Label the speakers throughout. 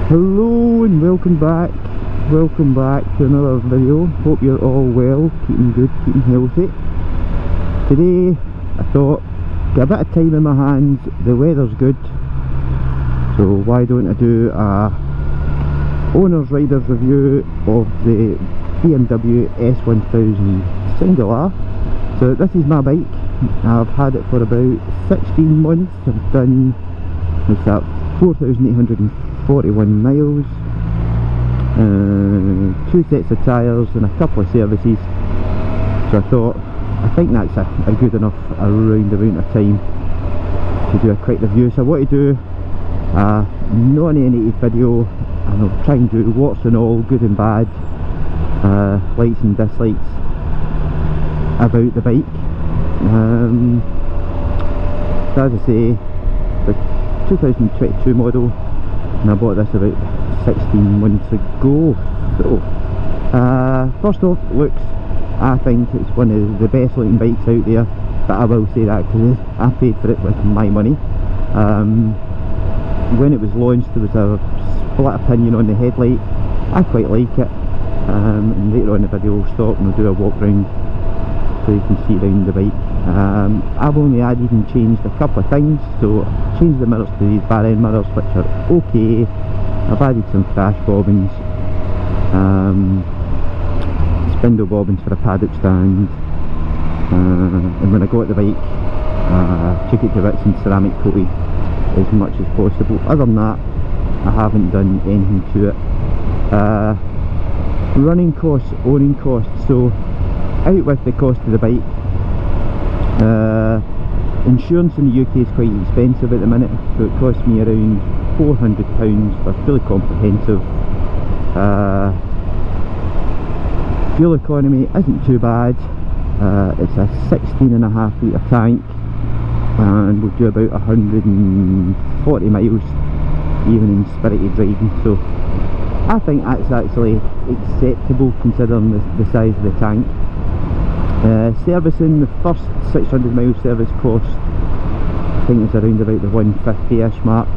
Speaker 1: Hello and welcome back to another video. Hope you're all well, keeping good, keeping healthy. Today I thought, get a bit of time in my hands, the weather's good, so why don't I do a owner's rider's review of the BMW S1000R. So this is my bike. I've had it for about 16 months. I've done, what's that, 4,841 miles, 2 sets of tyres and a couple of services. So I think that's a good enough round amount of time to do a quick review. So I want to do a non-animated video, and I'll try and do what's and all, good and bad, likes and dislikes about the bike. So as I say, the 2022 model, and I bought this about 16 months ago. So first off, looks, I think it's one of the best looking bikes out there, but I will say that because I paid for it with my money. When it was launched there was a split opinion on the headlight. I quite like it, and later on in the video we'll stop and we'll do a walk round so you can see around the bike. I've only added and changed a couple of things. So I've changed the mirrors to these bar end mirrors, which are okay. I've added some crash bobbins, spindle bobbins for a paddock stand, and when I got the bike took it to bits and ceramic coated as much as possible. Other than that, I haven't done anything to it. Running costs, owning costs. So out with the cost of the bike. Insurance in the UK is quite expensive at the minute, so it costs me around £400 for fully comprehensive. Fuel economy isn't too bad. It's a 16.5 litre tank and we'll do about 140 miles even in spirited riding, so I think that's actually acceptable considering the size of the tank. Servicing, the first 600 mile service cost, I think it's around about the 150ish mark,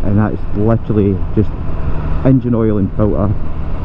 Speaker 1: and that's literally just engine oil and filter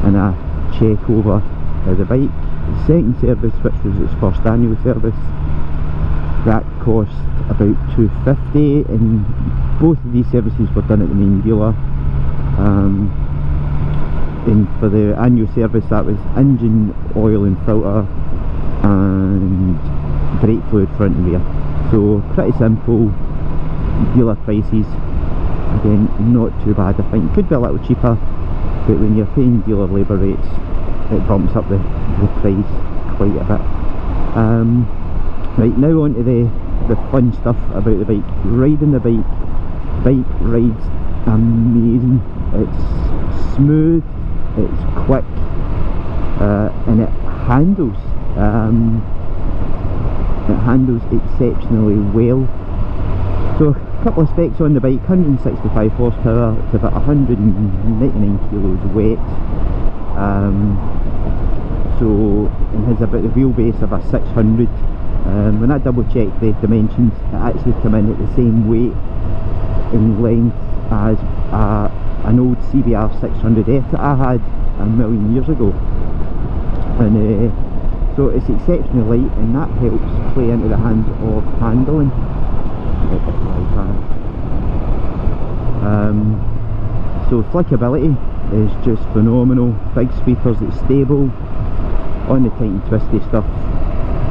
Speaker 1: and a check over the bike. The second service, which was its first annual service, that cost about 250, and both of these services were done at the main dealer. And for the annual service, that was engine oil and filter and brake fluid front and rear. So pretty simple, dealer prices, again not too bad. I think could be a little cheaper, but when you're paying dealer labour rates it bumps up the price quite a bit. Right, now on to the fun stuff about the bike. Riding the bike rides amazing. It's smooth, it's quick, and it handles exceptionally well. So a couple of specs on the bike: 165 horsepower, it's about 199 kilos weight. So it has about the wheelbase of a 600. When I double checked the dimensions, it actually came in at the same weight in length as an old CBR 600F that I had a million years ago, and so it's exceptionally light, and that helps play into the hands of handling. So flickability is just phenomenal. Big sweepers, it's stable. On the tight and twisty stuff,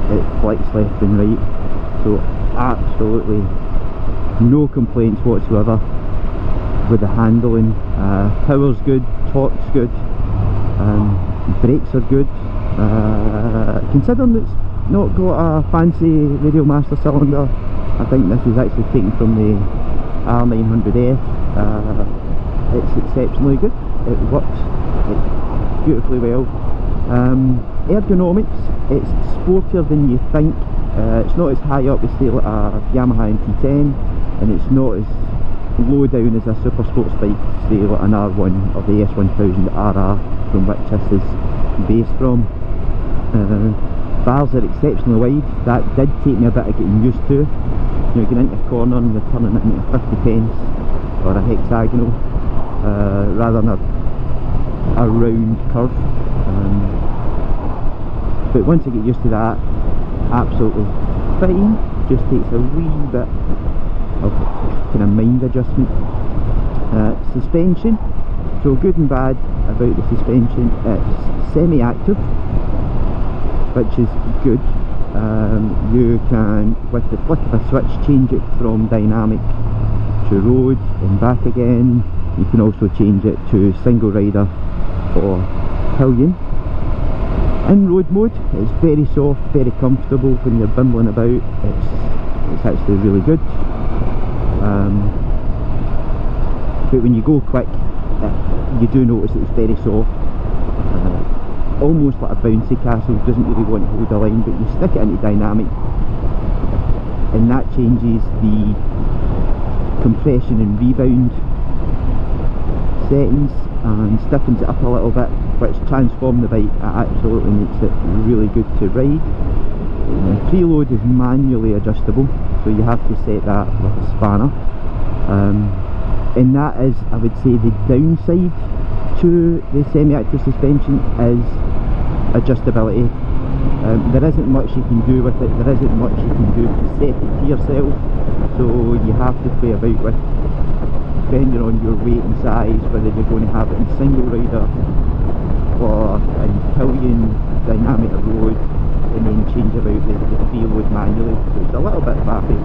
Speaker 1: it flicks left and right. So absolutely no complaints whatsoever with the handling. Power's good, torque's good, brakes are good. Considering it's not got a fancy radial master cylinder, I think this is actually taken from the R900F. It's exceptionally good. It works beautifully well. Ergonomics, it's sportier than you think. It's not as high up as say like a Yamaha MT-10, and it's not as low down as a super sports bike, say like an R1 or the S1000R, from which this is based from. Bars are exceptionally wide. That did take me a bit of getting used to. You know, getting into a corner and you're turning it into a 50 pence or a hexagonal. rather than a round curve. But once I get used to that, absolutely fine. Just takes a wee bit of kind of mind adjustment. Suspension, so good and bad about the suspension. It's semi-active, which is good. You can, with the flick of a switch, change it from dynamic to road and back again. You can also change it to single rider or pillion. In road mode, it's very soft, very comfortable when you're bumbling about. It's actually really good. But when you go quick, you do notice it's very soft. Almost like a bouncy castle. Doesn't really want to hold a line, but you stick it into dynamic and that changes the compression and rebound settings and stiffens it up a little bit, which transforms the bike. It absolutely makes it really good to ride. Preload is manually adjustable, so you have to set that with a spanner. And that is, I would say, the downside to the semi-active suspension is adjustability. There isn't much you can do with it, there isn't much you can do to set it to yourself, so you have to play about with, depending on your weight and size, whether you're going to have it in single rider or in pillion, dynamic or road, and then change about the preload manually. So it's a little bit faffy,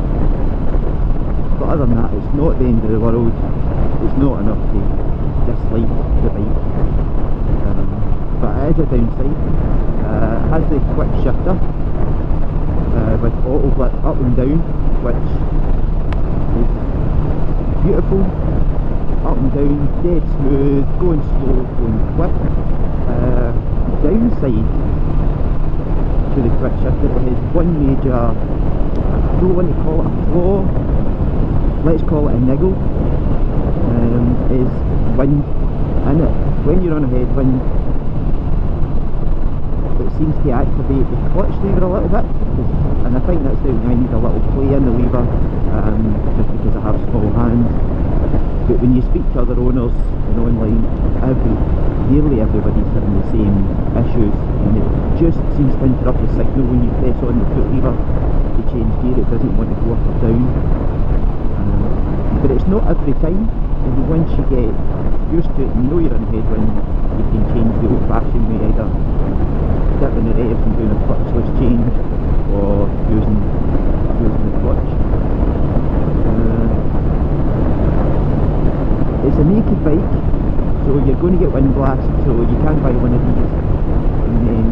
Speaker 1: but other than that, it's not the end of the world. It's not enough to dislike the bike, but it is a downside. It has the quick shifter with auto blip up and down, which is beautiful. Up and down, dead smooth, going slow, going quick. Downside to the quick shifter is one major, I don't want to call it a flaw, let's call it a niggle, is wind in it. When you're on a headwind, it seems to activate the clutch lever a little bit, and I think that's down. I need a little play in the lever, just because I have small hands. But when you speak to other owners and online, nearly everybody's having the same issues, and it just seems to interrupt the signal when you press on the foot lever to change gear. It doesn't want to go up or down. But it's not every time, and once you get used to it and you know you're in headwind, you can change the old fashioned way, either dipping the revs and doing a clutchless change, or using the clutch. It's a naked bike, so you're going to get wind blast, so you can't buy one of these and then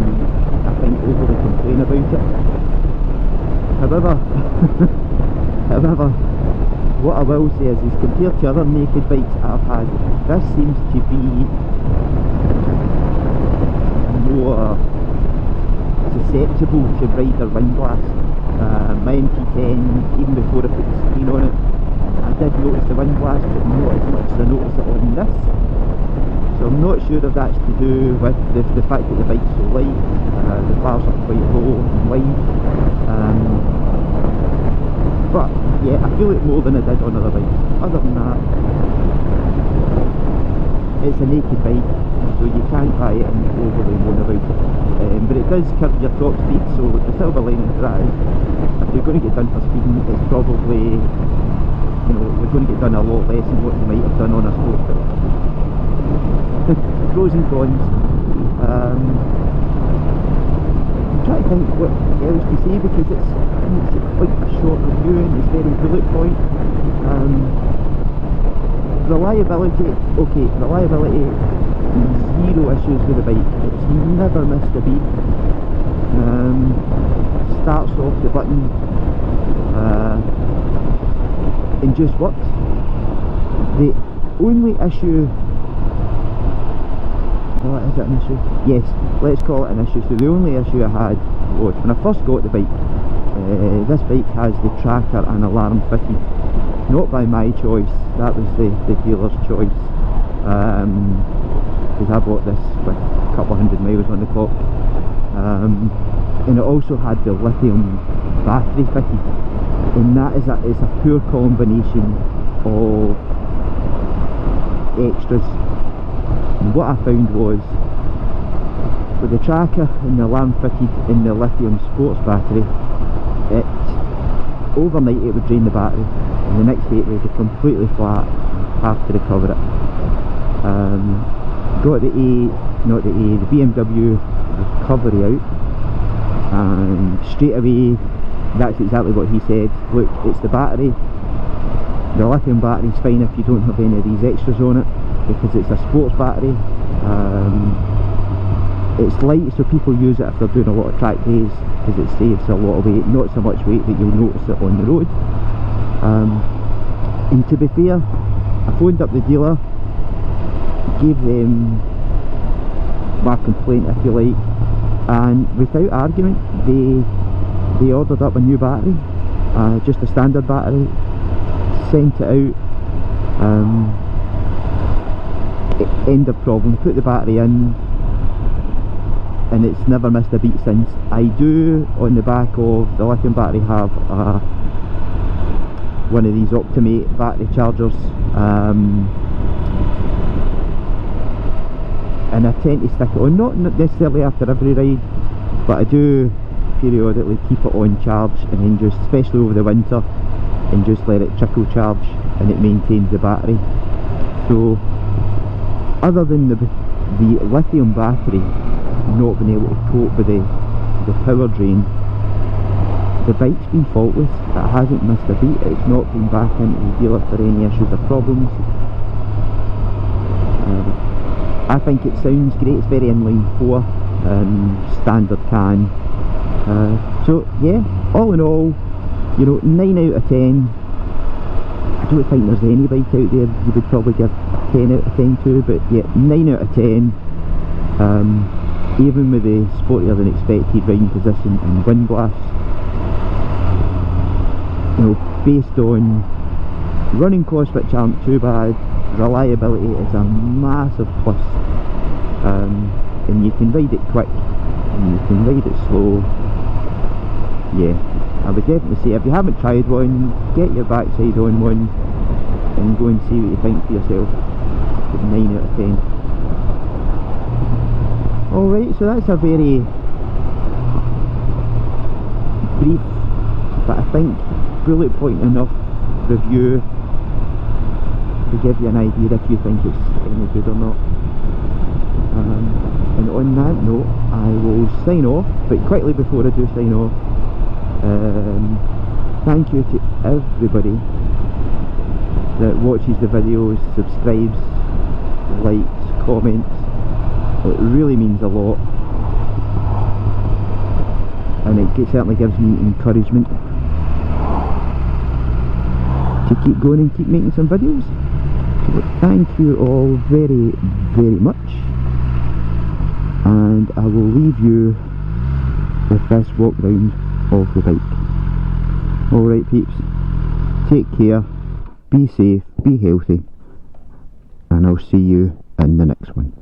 Speaker 1: I think overly complain about it. However, what I will say is compared to other naked bikes I've had, this seems to be more susceptible to rider wind blast. My MT10, even before I put the screen on it, I did notice the wind blast, but not as much as I noticed it on this. So I'm not sure if that's to do with the fact that the bike's so light. The bars are quite low and wide. But yeah, I feel it more than I did on other bikes. Other than that, it's a naked bike, so you can't buy it and overly moan about it. But it does curb your top speed, so the silver lining to that is, if you're going to get done for speeding, it's probably, you know, we're going to get done a lot less than what you might have done on a sport bike. Pros and cons. I'm trying to think what else to say, because it's quite a short review and it's very bullet point. Reliability, okay, reliability, zero issues with the bike. It's never missed a beat. Starts off the button and just works. The only issue, is it an issue? Yes, let's call it an issue. So the only issue I had was when I first got the bike. This bike has the tracker and alarm fitted, not by my choice, that was the dealer's choice, because I bought this with a couple of 100 miles on the clock, and it also had the lithium battery fitted, and that is a poor combination of extras. And what I found was, with the tracker and the lamp fitted in the lithium sports battery, overnight it would drain the battery, and the next day it would be completely flat. Have to recover it. Got the the BMW recovery out, and straight away that's exactly what he said. Look, it's the battery. The lithium battery is fine if you don't have any of these extras on it, because it's a sports battery. It's light, so people use it if they're doing a lot of track days, because it saves a lot of weight, not so much weight that you'll notice it on the road. And to be fair, I phoned up the dealer, gave them my complaint if you like, and without argument they ordered up a new battery, just a standard battery, sent it out, end of problem. Put the battery in and it's never missed a beat since. I do, on the back of the lithium battery, have one of these Optimate battery chargers, and I tend to stick it on, not necessarily after every ride, but I do periodically keep it on charge, and then just, especially over the winter, and just let it trickle charge, and it maintains the battery. So other than the lithium battery not being able to cope with the power drain, the bike's been faultless. It hasn't missed a beat. It's not been back into the dealer for any issues or problems. I think it sounds great. It's very inline 4, standard can. So yeah, all in all, you know, 9 out of 10. I don't think there's any bike out there you would probably give a 10 out of 10 to, but yeah, 9 out of 10. Even with the sportier than expected riding position and wind blast, you know, based on running costs which aren't too bad, reliability is a massive plus, and you can ride it quick and you can ride it slow. Yeah, I would definitely say, if you haven't tried one, get your backside on one and go and see what you think for yourself. 9 out of 10. Alright, so that's a very brief, but I think bullet point enough review to give you an idea if you think it's any good or not. And on that note, I will sign off, but quickly before I do sign off, thank you to everybody that watches the videos, subscribes, likes, comments. It really means a lot, and it certainly gives me encouragement to keep going and keep making some videos. So thank you all very, very much, and I will leave you with this walk round of the bike. Alright peeps, take care, be safe, be healthy, and I'll see you in the next one.